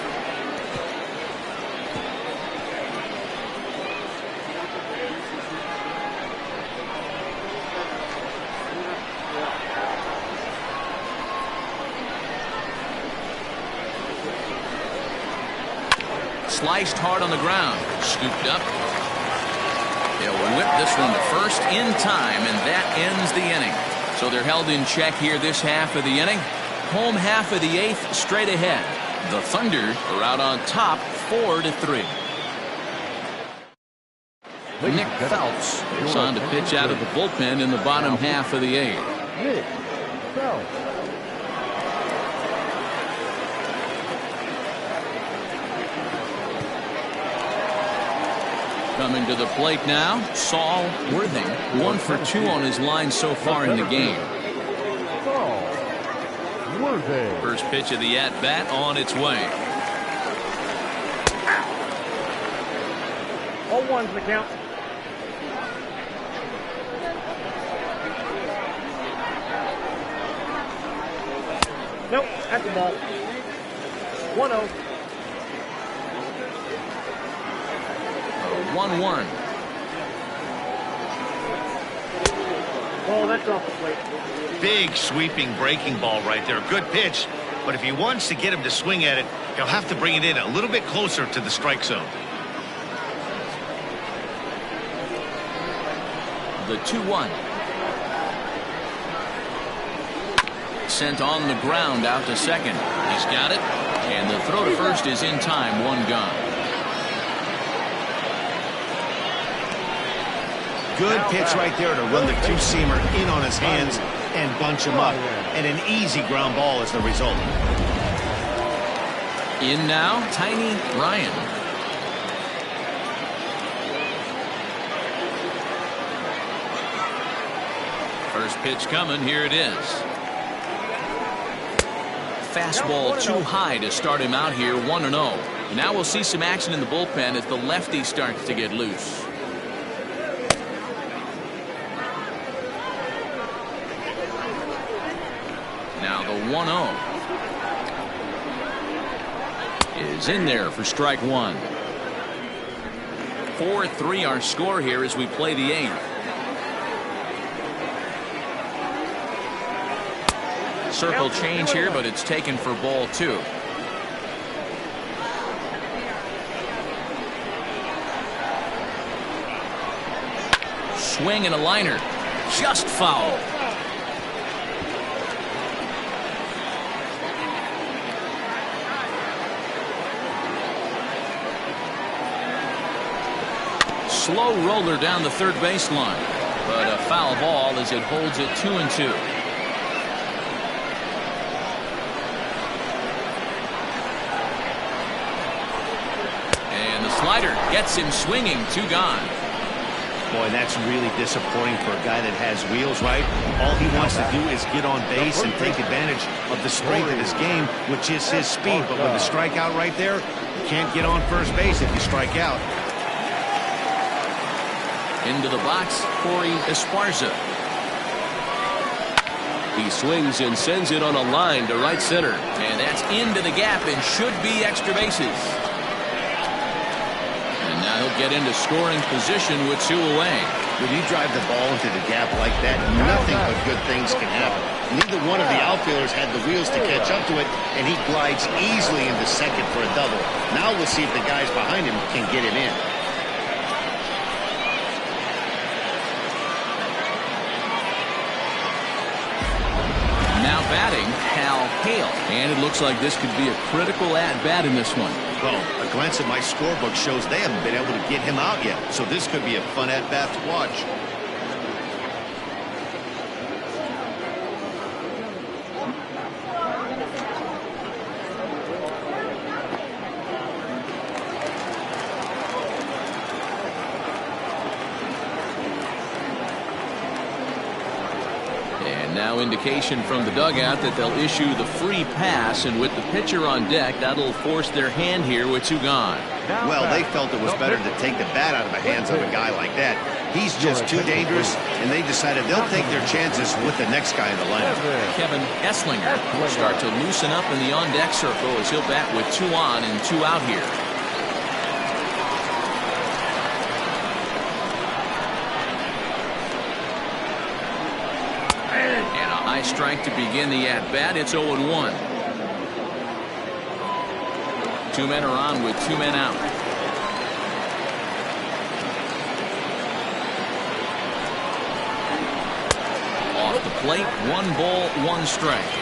Sliced hard on the ground. Scooped up. They'll whip this one to first in time, and that ends the inning. So they're held in check here this half of the inning. Home half of the 8th straight ahead. The Thunder are out on top 4-3. Nick Phelps is on to pitch out of the bullpen in the bottom half of the 8th. Nick Phelps. Coming to the plate now, Saul Worthing, 1 for 2 on his line so far in the game. First pitch of the at-bat on its way. 0-1's the count. Nope, that's the ball. 1-0. 1-1. Oh, that's off the plate. Big sweeping breaking ball right there. Good pitch, but if he wants to get him to swing at it, he'll have to bring it in a little bit closer to the strike zone. The 2-1. Sent on the ground out to second. He's got it, and the throw to first is in time. 1 gone. Good pitch right there to run the 2-seamer in on his hands and bunch him up. And an easy ground ball is the result. In now, Tiny Ryan. Pitch coming. Here it is. Fastball too high to start him out here, 1-0. Now we'll see some action in the bullpen as the lefty starts to get loose. Now the 1-0 is in there for strike one. 4-3 our score here as we play the 8th. Circle change here, but it's taken for ball 2. Swing and a liner. Just foul. Slow roller down the third baseline, but a foul ball as it holds it 2-2. And the slider gets him swinging. 2 gone. Boy, that's really disappointing for a guy that has wheels, right? All he wants to do is get on base and take advantage of the strength of his game, which is his speed. But with the strikeout right there, you can't get on first base if you strike out. Into the box, Corey Esparza. He swings and sends it on a line to right center. And that's into the gap and should be extra bases. And now he'll get into scoring position with 2 away. When you drive the ball into the gap like that, nothing but good things can happen. Neither one of the outfielders had the wheels to catch up to it, and he glides easily into second for a double. Now we'll see if the guys behind him can get him in. Now batting, Hal Hale. And it looks like this could be a critical at-bat in this one. Well, a glance at my scorebook shows they haven't been able to get him out yet, so this could be a fun at-bat to watch. Now indication from the dugout that they'll issue the free pass, and with the pitcher on deck, that'll force their hand here with 2 gone. Well, they felt it was better to take the bat out of the hands of a guy like that. He's just too dangerous, and they decided they'll take their chances with the next guy in the lineup. Kevin Esslinger will start to loosen up in the on-deck circle as he'll bat with 2 on and 2 out here. Strike to begin the at-bat. It's 0-1. 2 men are on with 2 men out. Off the plate, 1 ball, 1 strike.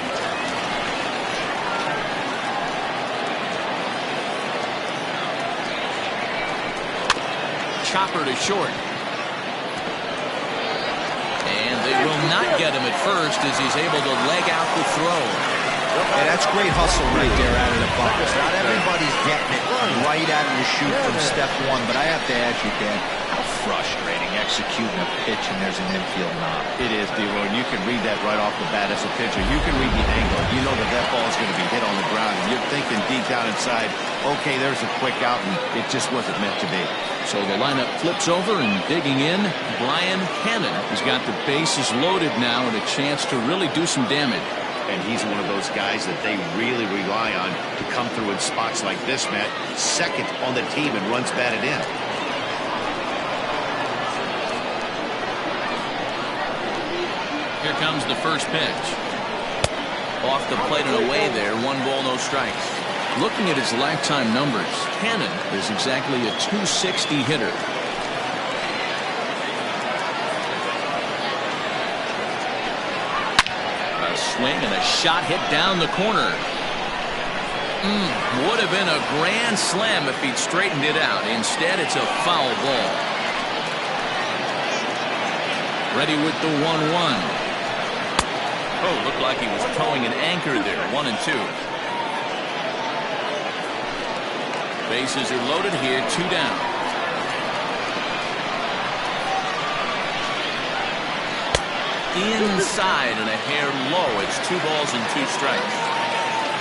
Chopper to short. They will not get him at first as he's able to leg out the throw. Hey, that's great hustle right there out of the box. Not everybody's getting it right out of the chute from step 1, but I have to ask you, Dan, how frustrating executing a pitch and there's an infield knob. It is, D-Roy, and you can read that right off the bat as a pitcher. You can read the angle. You know that that ball is going to be hit on the ground, and you're thinking deep down inside, okay, there's a quick out, and it just wasn't meant to be. So the lineup flips over, and digging in, Brian Cannon has got the bases loaded now and a chance to really do some damage. And he's one of those guys that they really rely on to come through in spots like this, Matt. Second on the team and runs batted in. Here comes the first pitch. Off the plate and away there. 1 ball, no strikes. Looking at his lifetime numbers, Cannon is exactly a .260 hitter. A swing and a shot hit down the corner. Would have been a grand slam if he'd straightened it out. Instead, it's a foul ball. Ready with the 1-1. Oh, looked like he was towing an anchor there. 1-2. Bases are loaded here. 2 down. inside and a hair low. It's 2 balls and 2 strikes.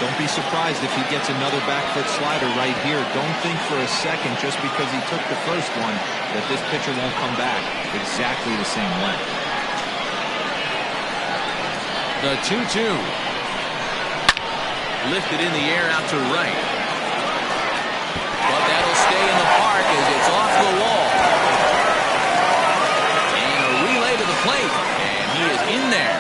Don't be surprised if he gets another back foot slider right here. Don't think for a second just because he took the first one that this pitcher won't come back exactly the same way. The 2-2. Lifted in the air out to right. But that'll stay in the park as it's off the wall. And a relay to the plate. And he is in there.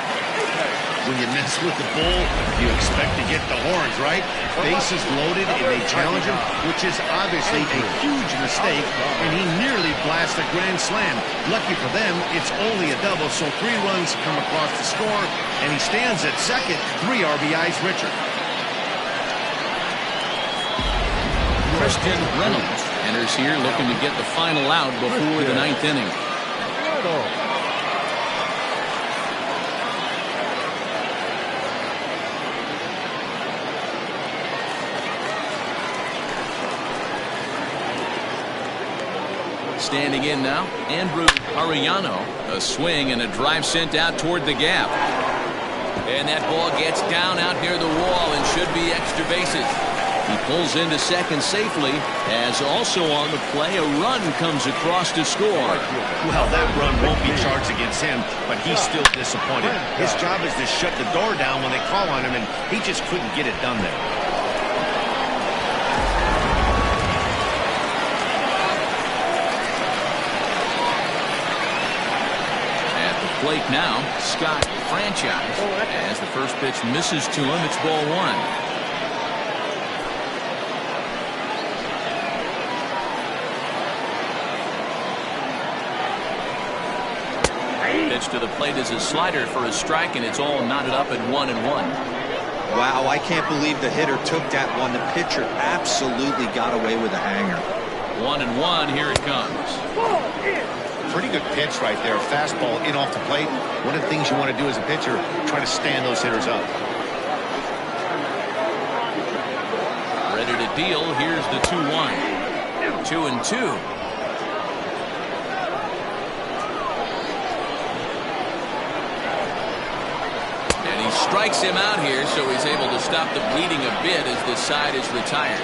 When you mess with the bull, you expect to get the horns, right? Bases loaded and they challenge him, which is obviously a huge mistake, and he nearly blasts a grand slam. Lucky for them, it's only a double, so 3 runs come across the score, and he stands at second, 3 RBIs richer. Christian Reynolds enters here looking to get the final out before the 9th inning. Standing in now, Andrew Arellano. A swing and a drive sent out toward the gap. And that ball gets down out near the wall and should be extra bases. He pulls into second safely, as also on the play a run comes across to score. Well, that run won't be charged against him, but he's still disappointed. His job is to shut the door down when they call on him, and he just couldn't get it done there. Plate now, Scott Franchise. As the first pitch misses to him, it's ball 1. Pitch to the plate is a slider for a strike, and it's all knotted up at 1-1. Wow, I can't believe the hitter took that one. The pitcher absolutely got away with a hanger. 1-1, here it comes. Pretty good pitch right there. Fastball in off the plate. One of the things you want to do as a pitcher, try to stand those hitters up. Ready to deal. Here's the 2-1. 2-2. And he strikes him out here, so he's able to stop the bleeding a bit as this side is retired.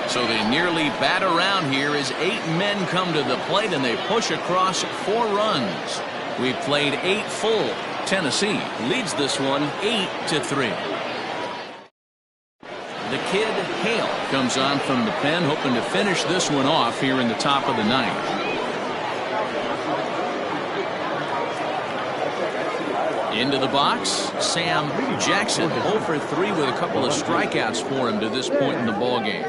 So they nearly bat around here as 8 men come to the plate and they push across 4 runs. We've played 8 full. Tennessee leads this one 8-3. The kid Hale comes on from the pen, hoping to finish this one off here in the top of the 9th. Into the box, Sam Jackson, 0 for 3 with a couple of strikeouts for him to this point in the ballgame.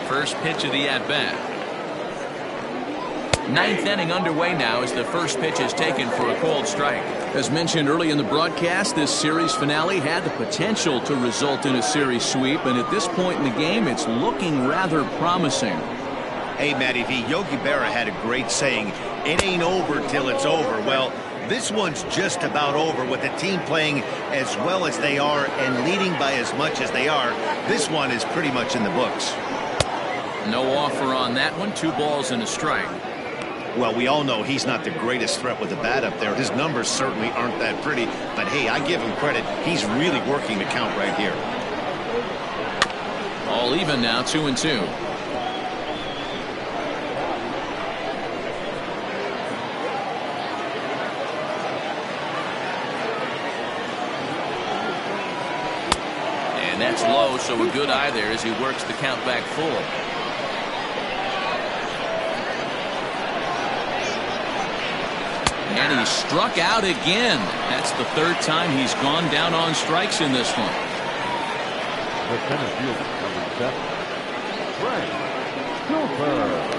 First pitch of the at-bat. 9th inning underway now as the first pitch is taken for a called strike. As mentioned early in the broadcast, this series finale had the potential to result in a series sweep, and at this point in the game, it's looking rather promising. Hey, Matty V, Yogi Berra had a great saying, it ain't over till it's over. Well, this one's just about over with the team playing as well as they are and leading by as much as they are. This one is pretty much in the books. No offer on that one. 2 balls and a strike. Well, we all know he's not the greatest threat with the bat up there. His numbers certainly aren't that pretty. But, hey, I give him credit. He's really working the count right here. All even now, 2-2. And that's low, so a good eye there as he works the count back full. And he struck out again. That's the 3rd time he's gone down on strikes in this one. The center fielder, number 7, Frank Cooper.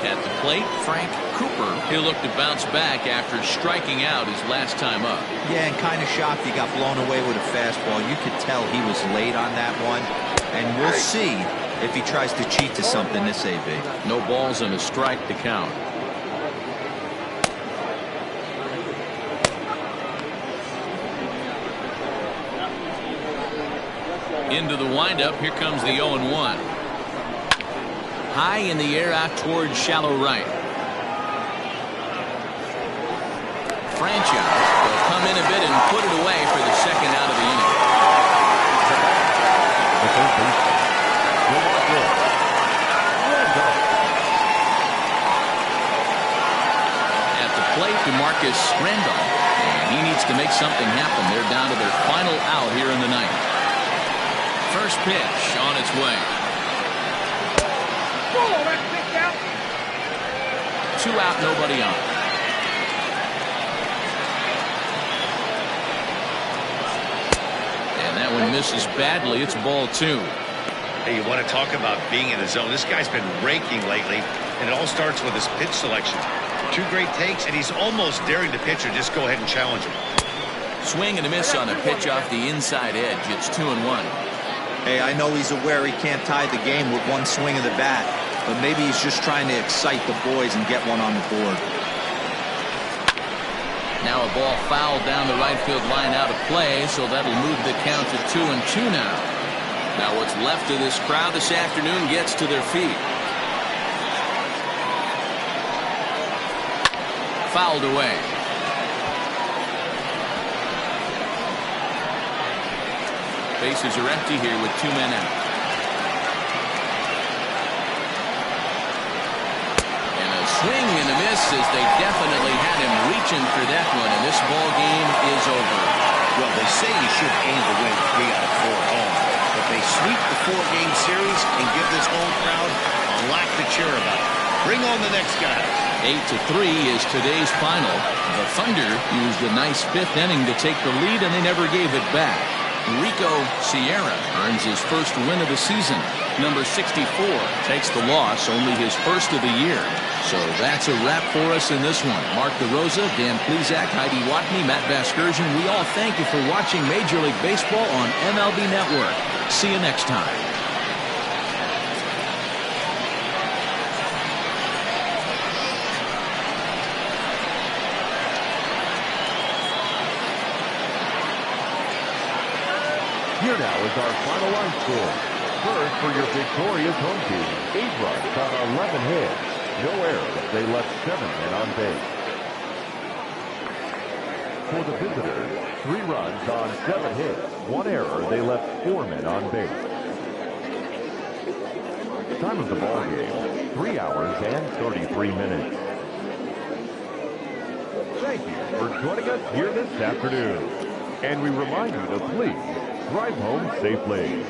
At the plate, Frank Cooper. He'll look to bounce back after striking out his last time up. Yeah, and kind of shocked he got blown away with a fastball. You could tell he was late on that one. And we'll see if he tries to cheat to something this AB. No balls and a strike to count. Into the windup. Here comes the 0-1. High in the air out towards shallow right. Franchise will come in a bit and put it away for the second out of the inning. At the plate, DeMarcus Randolph, and he needs to make something happen. They're down to their final out here in the ninth. First pitch on its way. Oh, that's kicked out. 2 out, nobody on. And that one misses badly. It's ball 2. Hey, you want to talk about being in the zone? This guy's been raking lately, and it all starts with his pitch selection. 2 great takes, and he's almost daring the pitcher just go ahead and challenge him. Swing and a miss on a pitch off the inside edge. It's 2-1. Hey, I know he's aware he can't tie the game with one swing of the bat, but maybe he's just trying to excite the boys and get one on the board. Now a ball fouled down the right field line out of play, so that'll move the count to 2-2 now. Now what's left of this crowd this afternoon gets to their feet. Fouled away. Bases are empty here with 2 men out. And a swing and a miss as they definitely had him reaching for that one, and this ball game is over. Well, they say you should aim to win 3 out of 4 at home, but they sweep the 4-game series and give this home crowd a lot to cheer about. Bring on the next guy. 8-3 is today's final. The Thunder used a nice 5th inning to take the lead, and they never gave it back. Rico Sierra earns his first win of the season. Number 64 takes the loss, only his first of the year. So that's a wrap for us in this one. Mark DeRosa, Dan Plezak, Heidi Watney, Matt Vasgersian. We all thank you for watching Major League Baseball on MLB Network. See you next time. Here now is our final line score. First, for your victorious home team, 8 runs on 11 hits. No errors. They left 7 men on base. For the visitors, 3 runs on 7 hits. 1 error. They left 4 men on base. Time of the ball game, 3 hours and 33 minutes. Thank you for joining us here this afternoon. And we remind you to please drive home safely.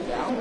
down.